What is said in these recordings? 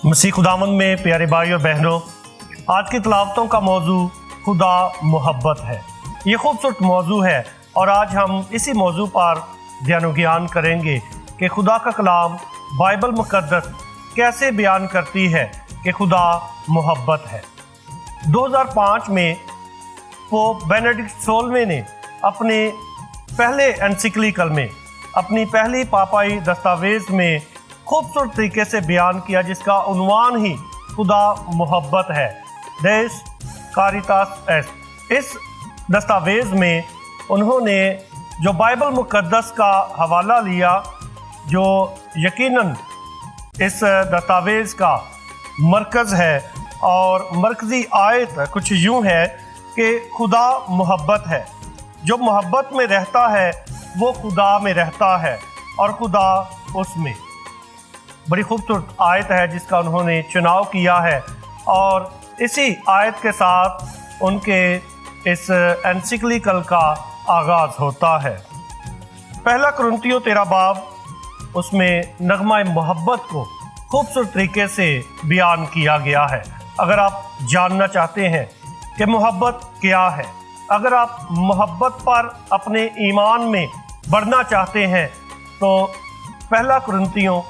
मसीह खुदावंद में प्यारे भाई और बहनों, आज की तलावतों का मौजू खुदा मोहब्बत है। ये खूबसूरत मौजू है और आज हम इसी मौजू पर ध्यान ज्ञान करेंगे कि खुदा का कलाम बाइबल मुक़द्दस कैसे बयान करती है कि खुदा मोहब्बत है। 2005 में पोप बेनेडिक्ट 16वें ने अपने पहले एनसिक्लिकल में, अपनी पहली पापाई दस्तावेज़ में खूबसूरत तरीके से बयान किया, जिसका उन्वान ही खुदा मोहब्बत है, देस कारितास एस्ट। इस दस्तावेज़ में उन्होंने जो बाइबल मुक़द्दस का हवाला लिया, जो यकीनन इस दस्तावेज़ का मरकज़ है, और मरकज़ी आयत कुछ यूँ है कि खुदा मोहब्बत है, जो मोहब्बत में रहता है वो खुदा में रहता है और खुदा उसमें। बड़ी खूबसूरत आयत है जिसका उन्होंने चुनाव किया है, और इसी आयत के साथ उनके इस एनसिक्लिकल का आगाज़ होता है। पहला कुरिन्थियों 13 बाब, उसमें नगमा मोहब्बत को खूबसूरत तरीके से बयान किया गया है। अगर आप जानना चाहते हैं कि मोहब्बत क्या है, अगर आप मोहब्बत पर अपने ईमान में बढ़ना चाहते हैं, तो पहला कुरिन्थियों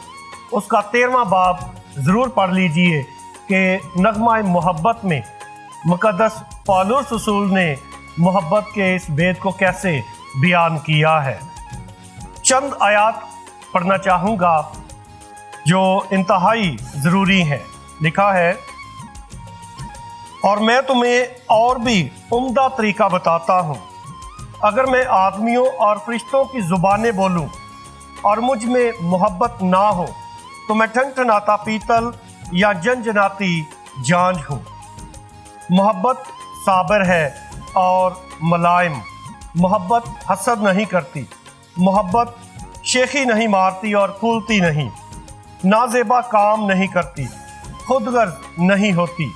उसका 13वां बाब ज़रूर पढ़ लीजिए कि नगमा मोहब्बत में मुक़द्दस पौलुस रसूल ने मोहब्बत के इस भेद को कैसे बयान किया है। चंद आयात पढ़ना चाहूँगा जो इंतहाई ज़रूरी हैं। लिखा है, और मैं तुम्हें और भी उम्दा तरीका बताता हूँ। अगर मैं आदमियों और फरिश्तों की ज़ुबानें बोलूँ और मुझ में मोहब्बत ना हो, तो मैं ठनठनाता पीतल या जनजनाती झांझ हूँ। मोहब्बत साबिर है और मुलायम, मोहब्बत हसद नहीं करती, मोहब्बत शेखी नहीं मारती और फूलती नहीं, नाज़ेबा काम नहीं करती, खुदगर्ज नहीं होती,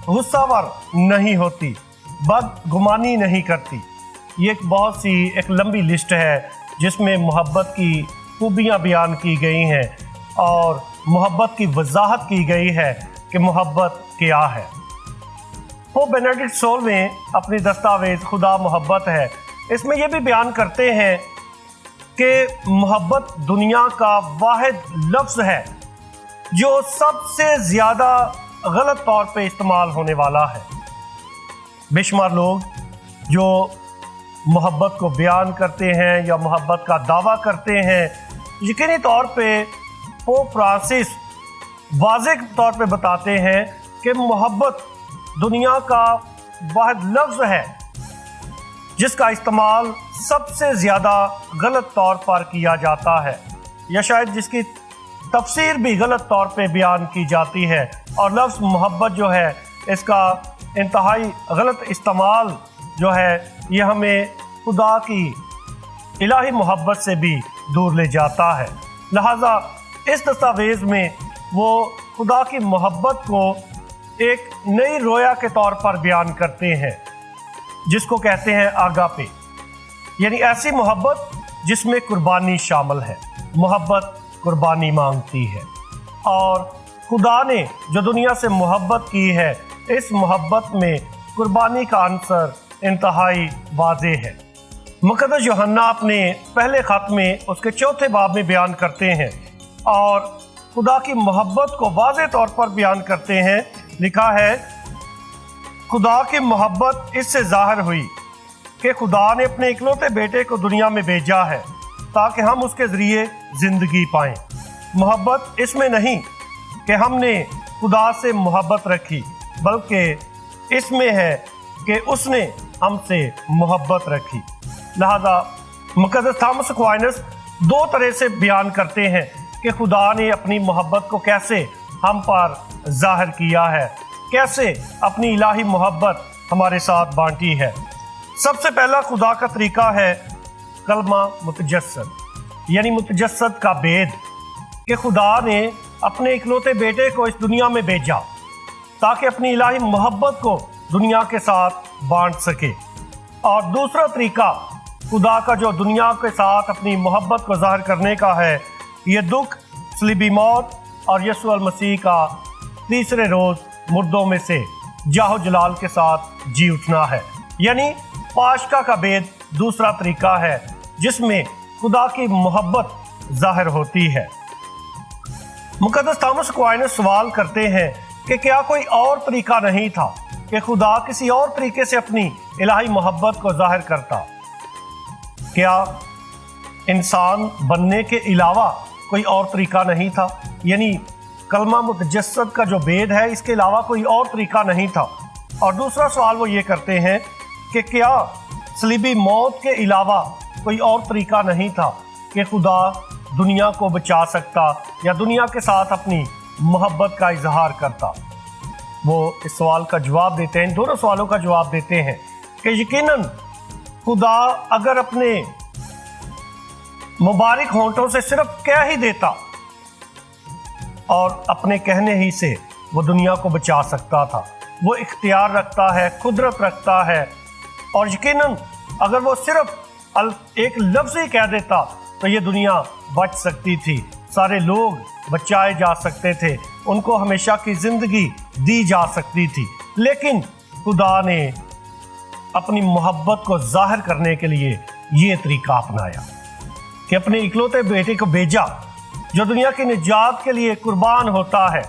गुस्सावर नहीं होती, बदगुमानी नहीं करती। ये एक लंबी लिस्ट है जिसमें मोहब्बत की खूबियाँ बयान की गई हैं और मोहब्बत की वजाहत की गई है कि मोहब्बत क्या है। पोप बेनेडिक्ट 16वें अपनी दस्तावेज़ खुदा मोहब्बत है, इसमें यह भी बयान करते हैं कि मोहब्बत दुनिया का वाहिद लफ्ज़ है जो सबसे ज़्यादा गलत तौर पे इस्तेमाल होने वाला है। बेशुमार लोग जो मोहब्बत को बयान करते हैं या मोहब्बत का दावा करते हैं, यकीनी तौर पे पोप फ्रांसिस वाज़ेह तौर पे बताते हैं कि मोहब्बत दुनिया का वाहिद लफ्ज़ है जिसका इस्तेमाल सबसे ज़्यादा गलत तौर पर किया जाता है, या शायद जिसकी तफसीर भी गलत तौर पे बयान की जाती है। और लफ्ज़ मोहब्बत जो है, इसका इंतहाई गलत इस्तेमाल जो है, ये हमें खुदा की इलाही मोहब्बत से भी दूर ले जाता है। लिहाजा इस दस्तावेज़ में वो खुदा की मोहब्बत को एक नई रोया के तौर पर बयान करते हैं, जिसको कहते हैं आगापे, यानी ऐसी मोहब्बत जिसमें कुर्बानी शामिल है। मोहब्बत कुर्बानी मांगती है, और खुदा ने जो दुनिया से मोहब्बत की है, इस मोहब्बत में कुर्बानी का अंसर इंतहाई वाज़ेह है। मुक़द्दस यूहन्ना अपने पहले ख़त में उसके 4थे बाब में बयान करते हैं और खुदा की मोहब्बत को वाज़ेह तौर पर बयान करते हैं। लिखा है, खुदा की मोहब्बत इससे ज़ाहिर हुई कि खुदा ने अपने इकलौते बेटे को दुनिया में भेजा है ताकि हम उसके ज़रिए ज़िंदगी पाएं। मोहब्बत इसमें नहीं कि हमने खुदा से मोहब्बत रखी, बल्कि इसमें है कि उसने हमसे मोहब्बत रखी। लिहाजा मुक़द्दस थॉमस एक्वाइनस 2 तरह से बयान करते हैं कि खुदा ने अपनी मोहब्बत को कैसे हम पर ज़ाहिर किया है, कैसे अपनी इलाही मोहब्बत हमारे साथ बांटी है। सबसे पहला खुदा का तरीका है कलमा मुतजस्सद, यानी मुतजस्सद का भेद, कि खुदा ने अपने इकलौते बेटे को इस दुनिया में भेजा ताकि अपनी इलाही मोहब्बत को दुनिया के साथ बांट सके। और दूसरा तरीका खुदा का जो दुनिया के साथ अपनी मोहब्बत को ज़ाहिर करने का है, ये दुख, सलीबी मौत और यीशु मसीह का तीसरे रोज मुर्दों में से जाहो जलाल के साथ जी उठना है। यानी पाशका का बेद दूसरा तरीका है जिसमें खुदा की मोहब्बत जाहिर होती है। मुकद्दस थॉमस एक्वाइनस सवाल करते हैं कि क्या कोई और तरीका नहीं था कि खुदा किसी और तरीके से अपनी इलाही मोहब्बत को जाहिर करता? क्या इंसान बनने के अलावा कोई और तरीका नहीं था? यानी कलमा मुतजस्सद का जो बेद है इसके अलावा कोई और तरीका नहीं था। और दूसरा सवाल वो ये करते हैं कि क्या सलीबी मौत के अलावा कोई और तरीका नहीं था कि खुदा दुनिया को बचा सकता या दुनिया के साथ अपनी मोहब्बत का इजहार करता? वो इस सवाल का जवाब देते हैं, इन दोनों सवालों का जवाब देते हैं कि यकीनन खुदा अगर अपने मुबारक होंठों से सिर्फ कह ही देता और अपने कहने ही से वो दुनिया को बचा सकता था। वो इख्तियार रखता है, कुदरत रखता है, और यकीनन अगर वो सिर्फ एक लफ्ज़ ही कह देता तो ये दुनिया बच सकती थी, सारे लोग बचाए जा सकते थे, उनको हमेशा की ज़िंदगी दी जा सकती थी। लेकिन खुदा ने अपनी मोहब्बत को जाहिर करने के लिए ये तरीका अपनाया कि अपने इकलौते बेटे को भेजा जो दुनिया की निजात के लिए कुर्बान होता है।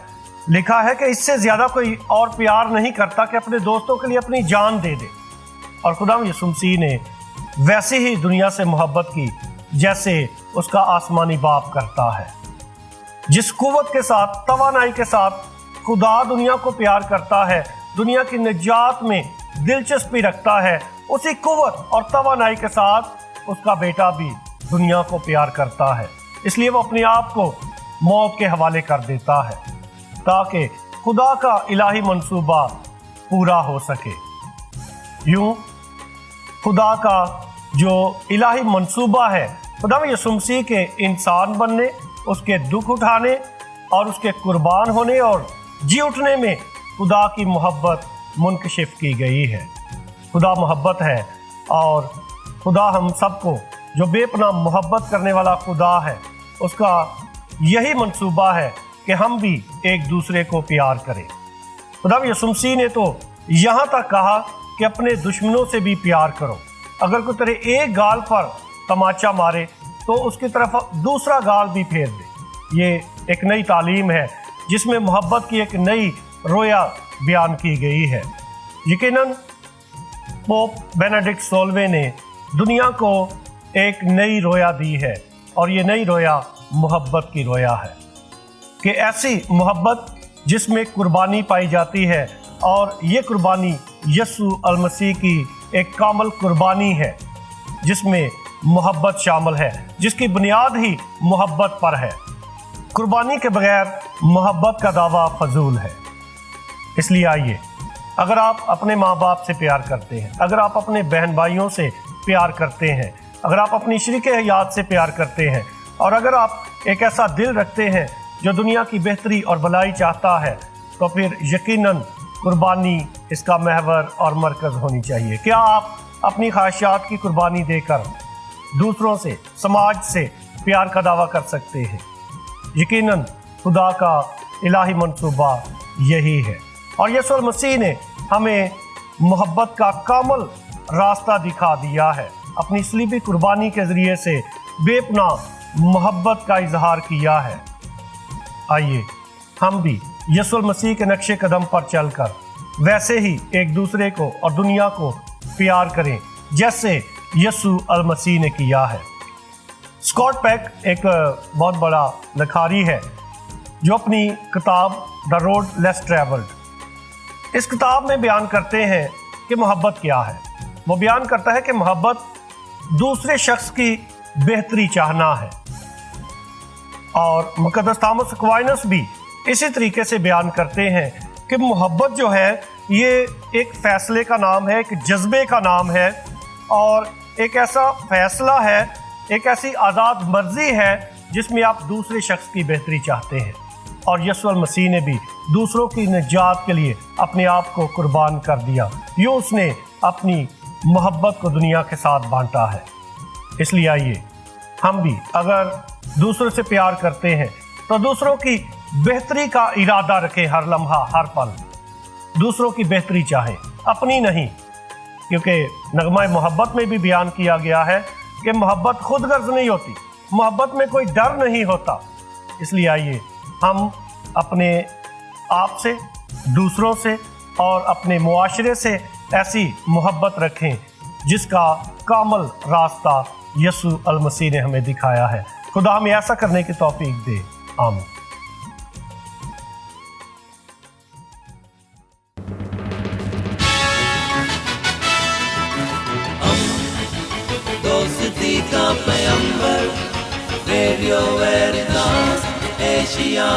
लिखा है कि इससे ज़्यादा कोई और प्यार नहीं करता कि अपने दोस्तों के लिए अपनी जान दे दे। और खुदा यीशु मसीह ने वैसे ही दुनिया से मोहब्बत की जैसे उसका आसमानी बाप करता है। जिस कुव्वत के साथ, तवानाई के साथ खुदा दुनिया को प्यार करता है, दुनिया की निजात में दिलचस्पी रखता है, उसी कुव्वत और तवानाई के साथ उसका बेटा भी दुनिया को प्यार करता है। इसलिए वो अपने आप को मौत के हवाले कर देता है ताकि खुदा का इलाही मंसूबा पूरा हो सके। यूं खुदा का जो इलाही मंसूबा है, खुदा यीशु मसीह के इंसान बनने, उसके दुख उठाने और उसके कुर्बान होने और जी उठने में खुदा की मोहब्बत मुनकशिफ की गई है। खुदा मोहब्बत है और खुदा हम सबको, जो बेपनाह मोहब्बत करने वाला खुदा है, उसका यही मंसूबा है कि हम भी एक दूसरे को प्यार करें। खुदा यीशु मसीह ने तो यहाँ तक कहा कि अपने दुश्मनों से भी प्यार करो। अगर कोई तेरे एक गाल पर तमाचा मारे तो उसकी तरफ दूसरा गाल भी फेर दे। ये एक नई तालीम है जिसमें मोहब्बत की एक नई रोया बयान की गई है। यकीनन पोप बेनेडिक्ट 16वें ने दुनिया को एक नई रोया दी है और ये नई रोया मोहब्बत की रोया है कि ऐसी मोहब्बत जिसमें कुर्बानी पाई जाती है, और ये कुर्बानी यीशु अल मसीह की एक कामल कुर्बानी है जिसमें मोहब्बत शामिल है, जिसकी बुनियाद ही मोहब्बत पर है। कुर्बानी के बगैर मोहब्बत का दावा फजूल है। इसलिए आइए, अगर आप अपने माँ बाप से प्यार करते हैं, अगर आप अपने बहन भाइयों से प्यार करते हैं, अगर आप अपनी शरीक हयात से प्यार करते हैं, और अगर आप एक ऐसा दिल रखते हैं जो दुनिया की बेहतरी और भलाई चाहता है, तो फिर यकीनन कुर्बानी इसका महवर और मरकज़ होनी चाहिए। क्या आप अपनी ख्वाहिशात की कुर्बानी देकर दूसरों से, समाज से प्यार का दावा कर सकते हैं? यकीनन खुदा का इलाही मंसूबा यही है, और यीशु मसीह ने हमें मोहब्बत का कामल रास्ता दिखा दिया है। अपनी सलीबी कुर्बानी के ज़रिए से बेपनाह मोहब्बत का इजहार किया है। आइए हम भी यीशु मसीह के नक्शे कदम पर चलकर वैसे ही एक दूसरे को और दुनिया को प्यार करें जैसे यीशु अल मसीह ने किया है। स्कॉट पेक एक बहुत बड़ा लिखारी है जो अपनी किताब द रोड लेस ट्रैवल्ड, इस किताब में बयान करते हैं कि मोहब्बत क्या है। वो बयान करता है कि मोहब्बत दूसरे शख्स की बेहतरी चाहना है, और मुकद्दस थॉमस एक्वाइनस भी इसी तरीके से बयान करते हैं कि मोहब्बत जो है ये एक फ़ैसले का नाम है, एक जज्बे का नाम है, और एक ऐसा फ़ैसला है, एक ऐसी आज़ाद मर्ज़ी है जिसमें आप दूसरे शख्स की बेहतरी चाहते हैं। और यीशु मसीह ने भी दूसरों की निजात के लिए अपने आप को कुर्बान कर दिया। यूँ उसने अपनी मोहब्बत को दुनिया के साथ बांटा है। इसलिए आइए हम भी अगर दूसरों से प्यार करते हैं तो दूसरों की बेहतरी का इरादा रखे हर लम्हा हर पल, दूसरों की बेहतरी चाहे अपनी नहीं, क्योंकि नगमा मोहब्बत में भी बयान किया गया है कि मोहब्बत खुद गर्ज नहीं होती, मोहब्बत में कोई डर नहीं होता। इसलिए आइए हम अपने आप से, दूसरों से और अपने मुआशरे से ऐसी मोहब्बत रखें जिसका कामल रास्ता यसु अल मसीह ने हमें दिखाया है। खुदा हमें ऐसा करने की तौफीक दे, आमीन। दोस्ती का पैगंबर, रेडियो वेरितास एशिया।